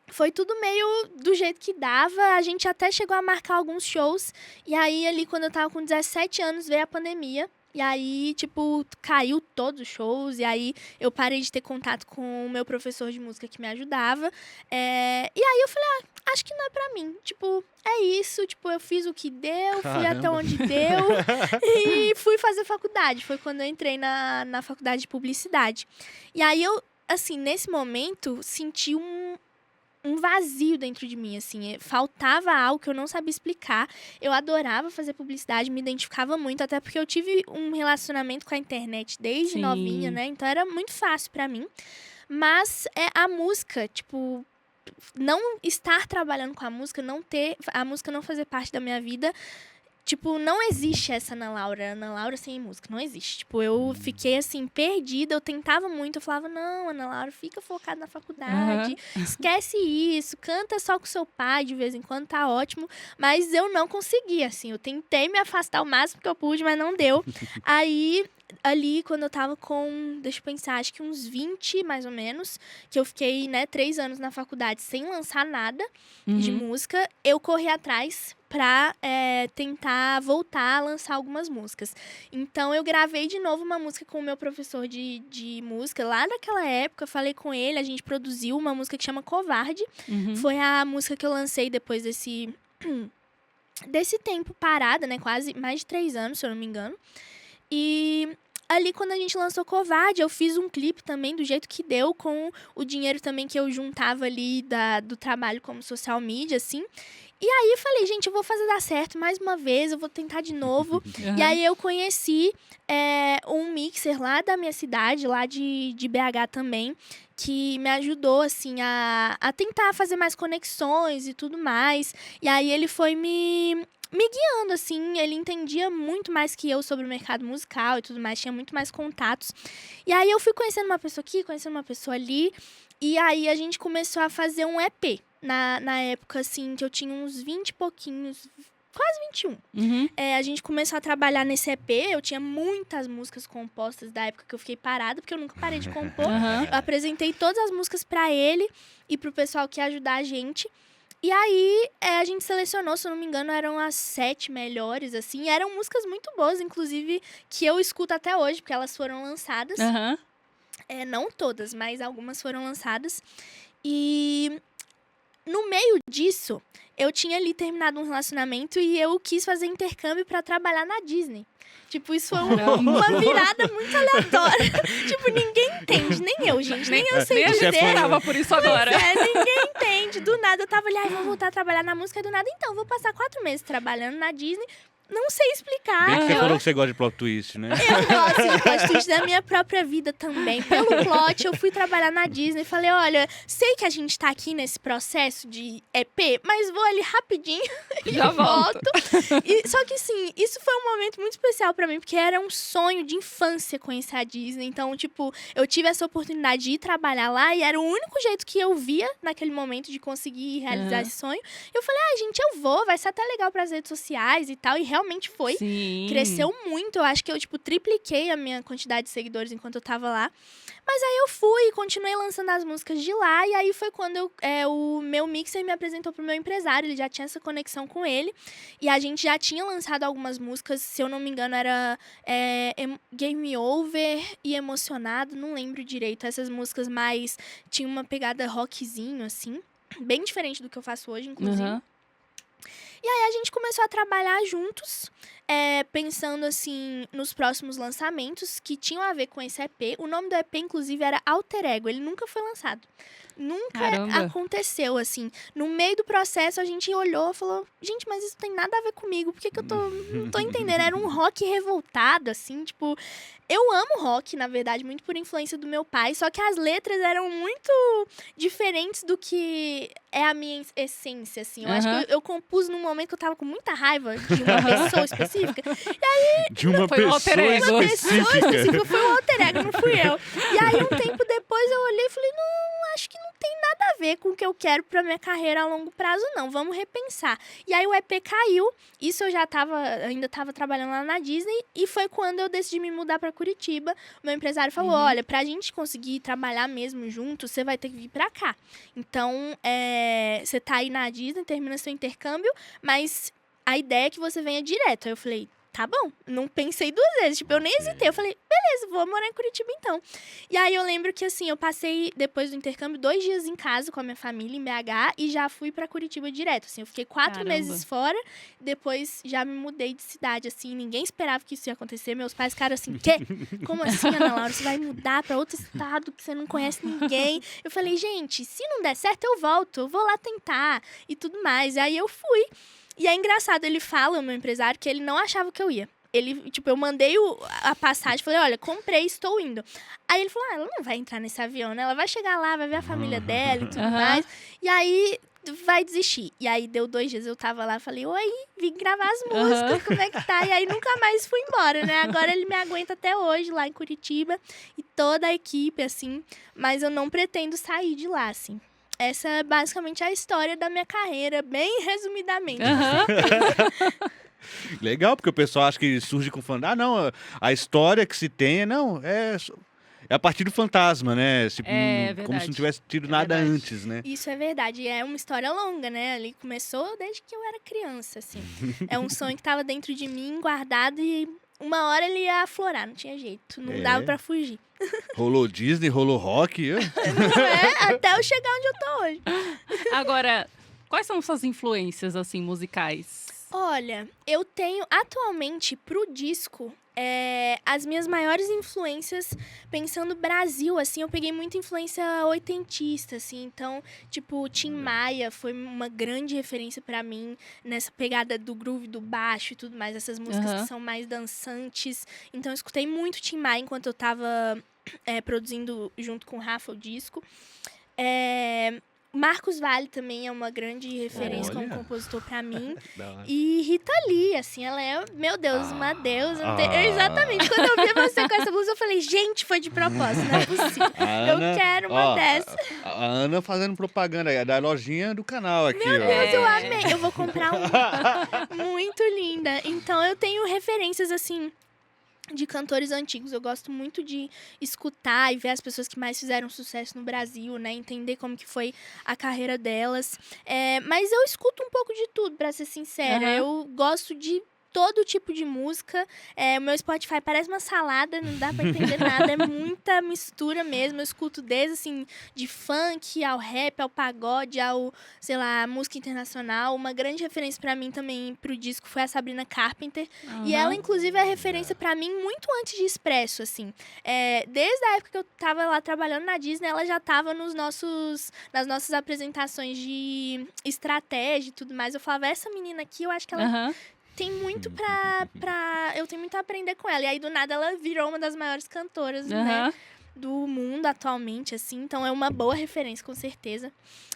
foi tudo meio do jeito que dava. A gente até chegou a marcar alguns shows. E aí, ali, quando eu tava com 17 anos, veio a pandemia. E aí, tipo, caiu todos os shows. E aí, eu parei de ter contato com o meu professor de música que me ajudava. E aí, eu falei, acho que não é pra mim. Tipo, é isso. Tipo, eu fiz o que deu, fui até onde deu. E fui fazer faculdade. Foi quando eu entrei na faculdade de publicidade. E aí, eu, assim, nesse momento, senti um vazio dentro de mim, assim, faltava algo que eu não sabia explicar. Eu adorava fazer publicidade, me identificava muito, até porque eu tive um relacionamento com a internet desde Sim. novinha, né? Então era muito fácil pra mim. mas a música, tipo, não estar trabalhando com a música, a música não fazer parte da minha vida, tipo, não existe essa Ana Laura sem música, não existe. Tipo, eu fiquei, assim, perdida, eu tentava muito, eu falava, não, Ana Laura, fica focada na faculdade, esquece isso, canta só com seu pai de vez em quando, tá ótimo. Mas eu não conseguia, assim, eu tentei me afastar o máximo que eu pude, mas não deu. Aí, ali, quando eu tava com, deixa eu pensar, acho que uns 20, mais ou menos, que eu fiquei, né, 3 anos na faculdade sem lançar nada de música, eu corri atrás pra tentar voltar a lançar algumas músicas. Então, eu gravei de novo uma música com o meu professor de música. Lá naquela época, falei com ele, a gente produziu uma música que chama Covarde. Foi a música que eu lancei depois desse tempo parada, né? Quase mais de 3 anos, se eu não me engano. E ali, quando a gente lançou Covarde, eu fiz um clipe também do jeito que deu, com o dinheiro também que eu juntava ali do trabalho como social media, assim. E aí eu falei, gente, eu vou fazer dar certo mais uma vez, eu vou tentar de novo. E aí eu conheci um mixer lá da minha cidade, lá de BH também, que me ajudou, assim, a tentar fazer mais conexões e tudo mais. E aí ele foi me guiando, assim, ele entendia muito mais que eu sobre o mercado musical e tudo mais, tinha muito mais contatos. E aí eu fui conhecendo uma pessoa aqui, conhecendo uma pessoa ali, e aí a gente começou a fazer um EP. Na época, assim, que eu tinha uns 20 e pouquinhos, quase 21. A gente começou a trabalhar nesse EP, eu tinha muitas músicas compostas da época que eu fiquei parada, porque eu nunca parei de compor. Eu apresentei todas as músicas pra ele e pro pessoal que ia ajudar a gente. E aí, a gente selecionou, se eu não me engano, eram as 7 melhores, assim. E eram músicas muito boas, inclusive, que eu escuto até hoje, porque elas foram lançadas. Não todas, mas algumas foram lançadas. E no meio disso, eu tinha ali terminado um relacionamento e eu quis fazer intercâmbio pra trabalhar na Disney. Tipo, isso foi uma virada muito aleatória. Tipo, ninguém entende, nem eu, gente, nem eu sei dizer. Nem a gente esperava por isso agora. Ninguém entende. Do nada, eu tava ali, vou voltar a trabalhar na música, e do nada, então, vou passar 4 meses trabalhando na Disney. Não sei explicar. Bem que você falou que você gosta de plot twist, né? Eu gosto de plot twist da minha própria vida também. Pelo plot, eu fui trabalhar na Disney e falei, olha, sei que a gente tá aqui nesse processo de EP, mas vou ali rapidinho e Já volto. Só que, sim, isso foi um momento muito especial pra mim, porque era um sonho de infância conhecer a Disney. Então, tipo, eu tive essa oportunidade de ir trabalhar lá e era o único jeito que eu via naquele momento de conseguir realizar esse sonho. Eu falei, gente, eu vou, vai ser até legal pras redes sociais e tal. E realmente foi. Sim. Cresceu muito. Eu acho que eu, tipo, tripliquei a minha quantidade de seguidores enquanto eu tava lá. Mas aí eu fui e continuei lançando as músicas de lá. E aí foi quando o meu mixer me apresentou pro meu empresário. Ele já tinha essa conexão com ele. E a gente já tinha lançado algumas músicas. Se eu não me engano, era Game Over e Emocionado. Não lembro direito. Essas músicas mais... Tinha uma pegada rockzinho, assim. Bem diferente do que eu faço hoje, inclusive. E aí a gente começou a trabalhar juntos, pensando assim nos próximos lançamentos que tinham a ver com esse EP. O nome do EP, inclusive, era Alter Ego. Ele nunca foi lançado. Nunca aconteceu, assim. No meio do processo, a gente olhou e falou, gente, mas isso tem nada a ver comigo. Por que eu não tô entendendo? Era um rock revoltado, assim, tipo... Eu amo rock, na verdade, muito por influência do meu pai, só que as letras eram muito diferentes do que é a minha essência, assim. Eu acho que eu compus num momento que eu tava com muita raiva de uma pessoa específica. E aí... De uma pessoa específica. Uma pessoa específica. Foi um alter ego, não fui eu. E aí, um tempo depois, eu olhei e falei, não, acho que não tem nada a ver com o que eu quero pra minha carreira a longo prazo, não. Vamos repensar. E aí, o EP caiu. Isso eu já ainda tava trabalhando lá na Disney. E foi quando eu decidi me mudar pra Curitiba. O meu empresário falou, olha, pra gente conseguir trabalhar mesmo junto, você vai ter que vir pra cá. Então, você tá aí na Disney, termina seu intercâmbio, mas a ideia é que você venha direto. Aí eu falei, tá bom, não pensei 2 vezes, tipo, eu nem hesitei, eu falei, beleza, vou morar em Curitiba então. E aí eu lembro que, assim, eu passei, depois do intercâmbio, 2 dias em casa com a minha família, em BH, e já fui pra Curitiba direto, assim, eu fiquei 4 meses fora, depois já me mudei de cidade, assim, ninguém esperava que isso ia acontecer, meus pais ficaram assim, quê? Como assim, Ana Laura, você vai mudar pra outro estado que você não conhece ninguém? Eu falei, gente, se não der certo, eu volto, eu vou lá tentar, e tudo mais, e aí eu fui. E é engraçado, ele fala, o meu empresário, que ele não achava que eu ia. ele, tipo, eu mandei a passagem, falei, olha, comprei, estou indo. Aí ele falou, ela não vai entrar nesse avião, né? Ela vai chegar lá, vai ver a família dela e tudo mais. E aí vai desistir. E aí deu 2 dias, eu tava lá, falei, oi, vim gravar as músicas, como é que tá? E aí nunca mais fui embora, né? Agora ele me aguenta até hoje, lá em Curitiba, e toda a equipe, assim, mas eu não pretendo sair de lá, assim. Essa é basicamente a história da minha carreira, bem resumidamente. Legal, porque o pessoal acha que surge com fantasma. Ah, não, a história que se tem, não, é a partir do fantasma, né? Tipo, como se não tivesse tido nada antes, né? Isso é verdade. É uma história longa, né? Ali começou desde que eu era criança, assim. É um sonho que estava dentro de mim, guardado, e uma hora ele ia aflorar, não tinha jeito. Não dava pra fugir. Rolou Disney, rolou rock. Não é? Até eu chegar onde eu tô hoje. Agora, quais são suas influências, assim, musicais? Olha, eu tenho atualmente pro disco as minhas maiores influências, pensando Brasil, assim, eu peguei muita influência oitentista, assim, então, tipo, Tim Maia foi uma grande referência pra mim nessa pegada do groove, do baixo e tudo mais, essas músicas que são mais dançantes. Então, eu escutei muito Tim Maia enquanto eu tava produzindo junto com o Rafa o disco. Marcos Valle também é uma grande referência como compositor pra mim. E Rita Lee, assim, ela é, meu Deus, uma deusa. Exatamente, quando eu vi você com essa blusa, eu falei, gente, foi de propósito, não é possível. Eu quero uma dessa. A Ana fazendo propaganda da lojinha do canal aqui, Meu Deus, eu amei. Eu vou comprar uma. Muito linda. Então, eu tenho referências, assim, de cantores antigos. Eu gosto muito de escutar e ver as pessoas que mais fizeram sucesso no Brasil, né? Entender como que foi a carreira delas. Mas eu escuto um pouco de tudo, pra ser sincera. Eu gosto de todo tipo de música. O meu Spotify parece uma salada, não dá pra entender nada. É muita mistura mesmo. Eu escuto desde, assim, de funk ao rap, ao pagode, ao, sei lá, música internacional. Uma grande referência pra mim também pro disco foi a Sabrina Carpenter. E ela, inclusive, é referência pra mim muito antes de Expresso, assim. Desde a época que eu tava lá trabalhando na Disney, ela já tava nas nossas apresentações de estratégia e tudo mais. Eu falava, essa menina aqui, eu acho que ela tem muito eu tenho muito a aprender com ela. E aí, do nada, ela virou uma das maiores cantoras, né, do mundo atualmente, assim. Então, é uma boa referência, com certeza.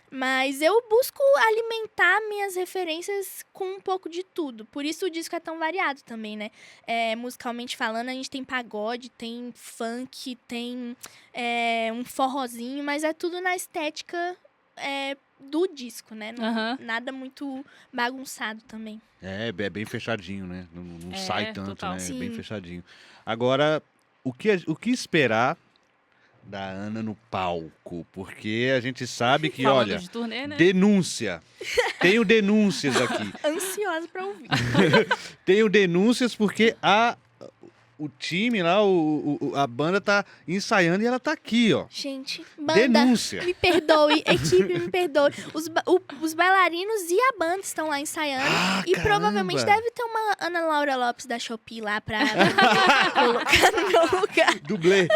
Mas eu busco alimentar minhas referências com um pouco de tudo. Por isso, o disco é tão variado também, né? Musicalmente falando, a gente tem pagode, tem funk, tem um forrozinho. Mas é tudo na estética do disco, né? Nada muito bagunçado também. É bem fechadinho, né? Não sai tanto, total. né? Sim. Bem fechadinho. Agora, o que esperar da Ana no palco? Porque a gente sabe que, Falando olha, de turnê, né? denúncia. Tenho denúncias aqui. Ansiosa pra ouvir. Tenho denúncias porque o time lá, a banda tá ensaiando e ela tá aqui, ó. Gente, banda, Denúncia. me perdoe, equipe, me perdoe. Os bailarinos e a banda estão lá ensaiando. E caramba. provavelmente deve ter uma Ana Laura Lopes da Shopee lá pra colocar no meu lugar. Dublê.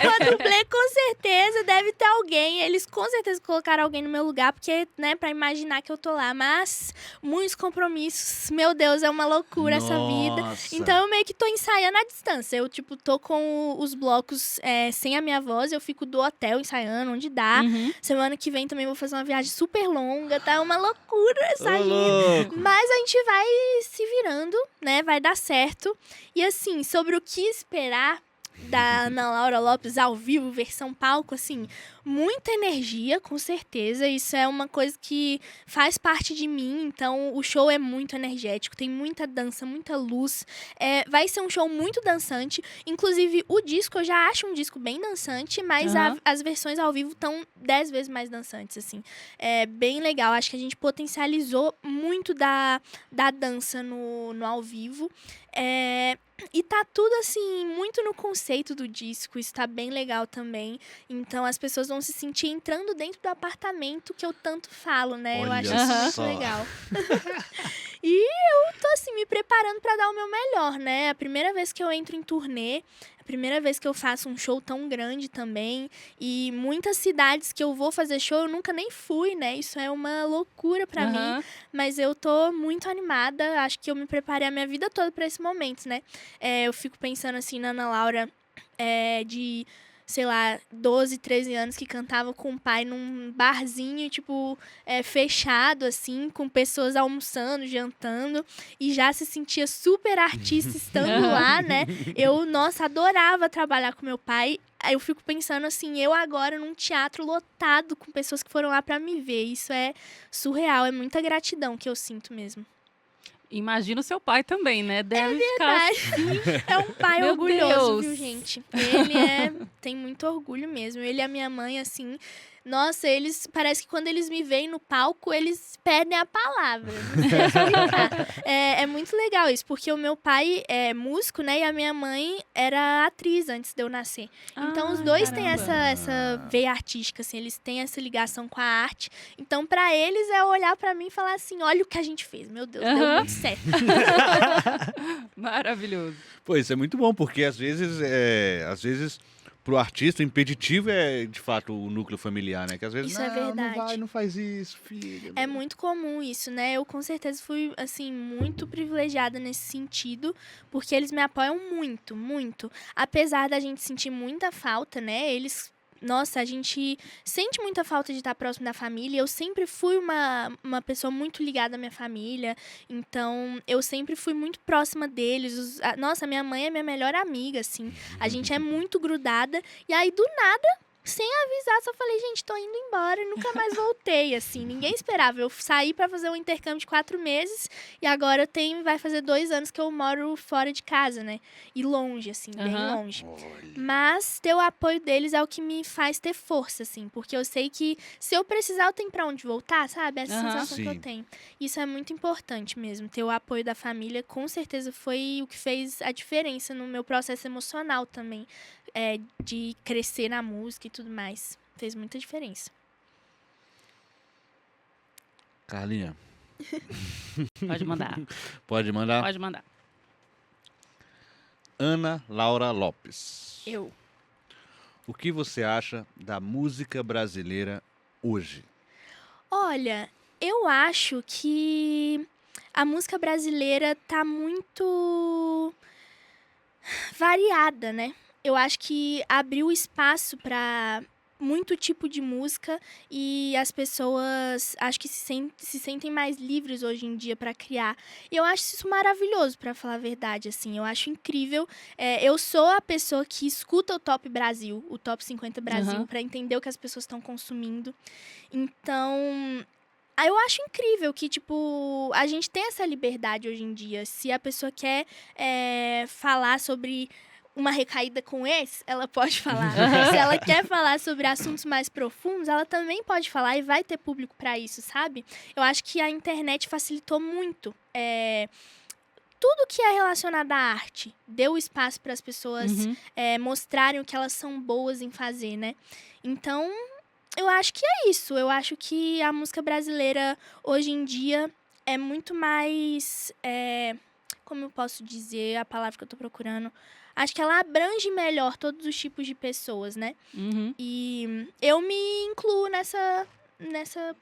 Uma dublê, com certeza, deve ter alguém. Eles com certeza colocaram alguém no meu lugar, porque, né, pra imaginar que eu tô lá. Mas, muitos compromissos. Meu Deus, é uma loucura essa vida. Então, eu meio que tô ensaiando à distância. Eu, tipo, tô com os blocos sem a minha voz. Eu fico do hotel ensaiando, onde dá. Semana que vem também vou fazer uma viagem super longa. Tá uma loucura essa vida. Louco. Mas a gente vai se virando, né? Vai dar certo. E assim, sobre o que esperar da Ana Laura Lopes ao vivo, versão palco, assim, muita energia, com certeza. Isso é uma coisa que faz parte de mim, então o show é muito energético, tem muita dança, muita luz. Vai ser um show muito dançante. Inclusive, o disco, eu já acho um disco bem dançante, mas as versões ao vivo estão 10 vezes mais dançantes, assim. É bem legal, acho que a gente potencializou muito da dança no ao vivo. E tá tudo, assim, muito no conceito do disco. Isso tá bem legal também. Então, as pessoas vão se sentir entrando dentro do apartamento que eu tanto falo, né? Eu acho isso muito legal. E eu tô, assim, me preparando pra dar o meu melhor, né? A primeira vez que eu entro em turnê, a primeira vez que eu faço um show tão grande também. E muitas cidades que eu vou fazer show, eu nunca nem fui, né? Isso é uma loucura pra mim. Aham. Mas eu tô muito animada. Acho que eu me preparei a minha vida toda pra esse momento, né? Eu fico pensando, assim, na Ana Laura, de, sei lá, 12, 13 anos, que cantava com o pai num barzinho, tipo, fechado, assim, com pessoas almoçando, jantando, e já se sentia super artista estando lá, né? Eu, nossa, adorava trabalhar com meu pai. Aí eu fico pensando assim, eu agora num teatro lotado com pessoas que foram lá pra me ver. Isso é surreal, é muita gratidão que eu sinto mesmo. Imagina o seu pai também, né? Deve ficar... É um pai Meu orgulhoso, Deus. viu, gente? Ele tem muito orgulho mesmo. Ele e a minha mãe, assim, nossa, eles, parece que quando eles me veem no palco, eles perdem a palavra. Não sei explicar. É muito legal isso, porque o meu pai é músico, né? E a minha mãe era atriz antes de eu nascer. Então, os Ai, dois têm caramba. essa veia artística, assim, eles têm essa ligação com a arte. Então, pra eles, é olhar pra mim e falar assim, olha o que a gente fez, meu Deus, deu Aham. muito certo. Maravilhoso. Pô, isso é muito bom, porque às vezes pro artista, o impeditivo é, de fato, o núcleo familiar, né? Que às vezes, Isso é não verdade. vai, não faz isso, filho. É muito comum isso, né? Eu com certeza fui, assim, muito privilegiada nesse sentido, porque eles me apoiam muito, muito. Apesar da gente sentir muita falta, né? Nossa, a gente sente muita falta de estar próximo da família. Eu sempre fui uma pessoa muito ligada à minha família, então eu sempre fui muito próxima deles. Nossa, minha mãe é minha melhor amiga, assim. A gente é muito grudada. E aí, do nada, sem avisar, só falei, gente, tô indo embora e nunca mais voltei, assim. Ninguém esperava. Eu saí pra fazer um intercâmbio de 4 meses e agora vai fazer 2 anos que eu moro fora de casa, né? E longe, assim, bem Aham. longe. Mas ter o apoio deles é o que me faz ter força, assim. Porque eu sei que se eu precisar, eu tenho pra onde voltar, sabe? Essa Aham. sensação que eu Sim. tenho. Isso é muito importante mesmo. Ter o apoio da família, com certeza, foi o que fez a diferença no meu processo emocional também. De crescer na música e tudo mais. Fez muita diferença. Carlinha, Pode mandar. pode mandar? Pode mandar. Ana Laura Lopes. Eu. O que você acha da música brasileira hoje? Olha, eu acho que a música brasileira tá muito variada, né? Eu acho que abriu espaço para muito tipo de música e as pessoas acho que se sentem mais livres hoje em dia para criar. E eu acho isso maravilhoso, para falar a verdade, assim. Eu acho incrível. Eu sou a pessoa que escuta o Top Brasil, o Top 50 Brasil, Aham. para entender o que as pessoas estão consumindo. Então, eu acho incrível que, tipo, a gente tem essa liberdade hoje em dia. Se a pessoa quer falar sobre uma recaída com ex, ela pode falar. Se ela quer falar sobre assuntos mais profundos, ela também pode falar e vai ter público pra isso, sabe? Eu acho que a internet facilitou muito. Tudo que é relacionado à arte deu espaço para as pessoas Uhum. mostrarem o que elas são boas em fazer, né? Então, eu acho que é isso. Eu acho que a música brasileira, hoje em dia, é muito mais... como eu posso dizer a palavra que eu tô procurando? Acho que ela abrange melhor todos os tipos de pessoas, né? Uhum. E eu me incluo nessa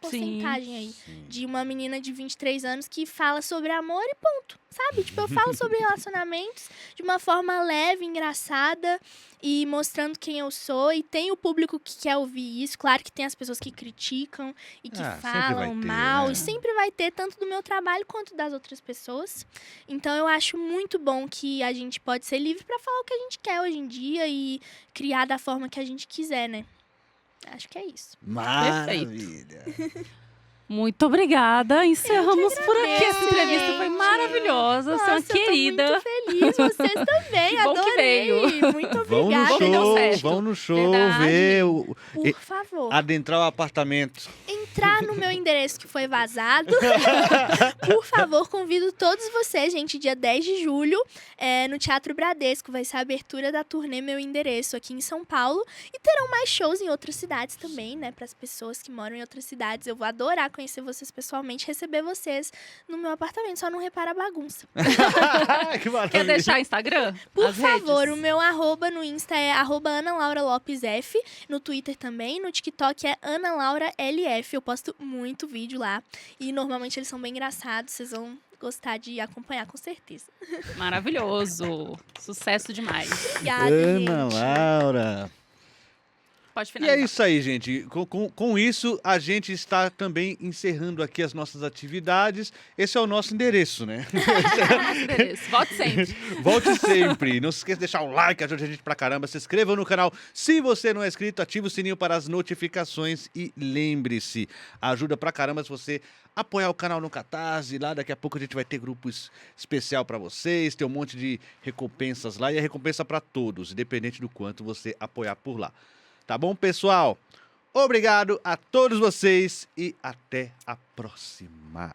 porcentagem aí. Sim. De uma menina de 23 anos que fala sobre amor e ponto, sabe? Tipo, eu falo sobre relacionamentos de uma forma leve, engraçada e mostrando quem eu sou. E tem o público que quer ouvir isso. Claro que tem as pessoas que criticam e que Sempre falam vai ter, mal. né? E sempre vai ter, tanto do meu trabalho quanto das outras pessoas. Então, eu acho muito bom que a gente pode ser livre pra falar o que a gente quer hoje em dia e criar da forma que a gente quiser, né? Acho que é isso. Maravilha. Muito obrigada. Encerramos por aqui. Essa entrevista foi gente. maravilhosa. Você é uma Nossa, querida. eu tô muito feliz. Vocês também, Que bom que adorei. veio. Muito Vão no obrigada. que deu show, certo. vão no show, Verdade. ver, Por favor. adentrar o apartamento. Então, entrar no meu endereço que foi vazado, por favor, convido todos vocês, gente, dia 10 de julho, no Teatro Bradesco. Vai ser a abertura da turnê Meu Endereço aqui em São Paulo. E terão mais shows em outras cidades também, né? Para as pessoas que moram em outras cidades. Eu vou adorar conhecer vocês pessoalmente, receber vocês no meu apartamento. Só não repara a bagunça. Que maravilha. Quer deixar Instagram? Por As favor, redes? o meu arroba no Insta é @AnaLauraLopesF. No Twitter também. No TikTok é AnaLauraLF. Eu posto muito vídeo lá. E normalmente eles são bem engraçados. Vocês vão gostar de acompanhar, com certeza. Maravilhoso. Sucesso demais. Obrigada, Ana gente. Laura. Pode E é finalizar. isso aí, gente. Com isso, a gente está também encerrando aqui as nossas atividades. Esse é o nosso endereço, né? Nosso endereço. Volte sempre. Volte sempre. Não se esqueça de deixar um like, ajuda a gente pra caramba. Se inscreva no canal. Se você não é inscrito, ative o sininho para as notificações. E lembre-se, ajuda pra caramba se você apoiar o canal no Catarse. Lá daqui a pouco a gente vai ter grupos especial pra vocês. Tem um monte de recompensas lá. E é recompensa pra todos, independente do quanto você apoiar por lá. Tá bom, pessoal? Obrigado a todos vocês e até a próxima.